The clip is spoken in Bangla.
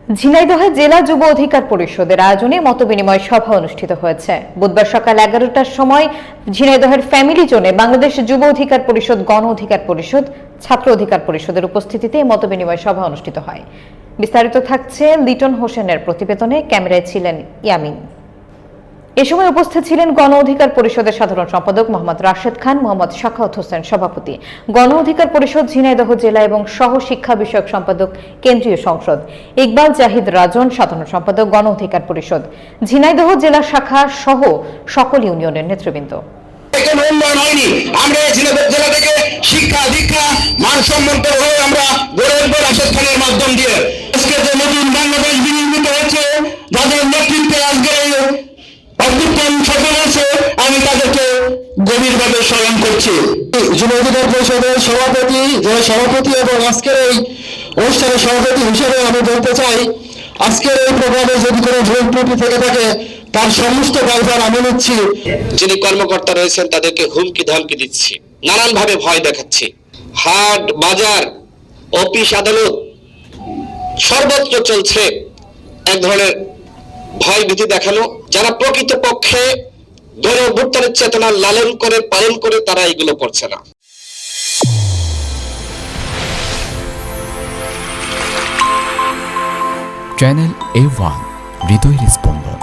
ঝিনাইদহে জেলা যুব অধিকার পরিষদের আয়োজনে মতবিনিময় সভা অনুষ্ঠিত হয়েছে। বুধবার সকাল 11টার সময় ঝিনাইদহের ফ্যামিলি জোনে বাংলাদেশ যুব অধিকার পরিষদ, গণ অধিকার পরিষদ, ছাত্র অধিকার পরিষদের উপস্থিতিতে মতবিনিময় সভা অনুষ্ঠিত হয়। বিস্তারিত থাকছে লিটন হোসেনের প্রতিবেদনে। ক্যামেরায় ছিলেন ইয়ামিন। এ সময় উপস্থিত ছিলেন গণ অধিকার পরিষদের সাধারণ সম্পাদক মোহাম্মদ রাশেদ খান, মোহাম্মদ সাখাওয়াত হোসেন সভাপতি, গণ অধিকার পরিষদ ঝিনাইদহ জেলা এবং সহ শিক্ষা বিষয়ক সম্পাদক কেন্দ্রীয় সংসদ, ইকবাল জাহিদ রাজন সাধারণ সম্পাদক, গণ অধিকার পরিষদ ঝিনাইদহ জেলা শাখা সহ সকল ইউনিয়নের নেতৃবৃন্দ। আমরা ঝিনাইদহ জেলা থেকে শিক্ষা দীক্ষা মানসম্মত হয়ে আমরা গড়ে উঠবো রাশেদ খানের মাধ্যম দিয়ে। আজকে যে নতুন বাংলাদেশ বিনির্মিত হয়েছে, যাদের নেতৃত্বে আজকে অভ্যুত্থান সফল হয়েছে, আমি তাদেরকে গভীরভাবে স্মরণ করছি। যুব অধিকার পরিষদের সভাপতি এবং আজকের এই অনুষ্ঠানের সভাপতি হিসেবে আমি বলতে চাই, আজকের এই প্রোগ্রামে যদি কোনো ভুল ত্রুটি থেকে থাকে তার সমস্ত দায়ভার আমি নিচ্ছি। যিনি কর্মকর্তা রয়েছেন তাদেরকে হুমকি ধামকি দিচ্ছি, নানান ভাবে ভয় দেখাচ্ছি। হাট বাজার অফিস আদালত সর্বত্র চলছে এক ধরনের ভয় ভীতি দেখানো। যারা প্রকৃতপক্ষে গণ অভ্যুত্থানের চেতনা লালন করে পালন করে তারা এগুলো করছে না। চ্যানেল A1 হৃদয়ের স্পন্দন।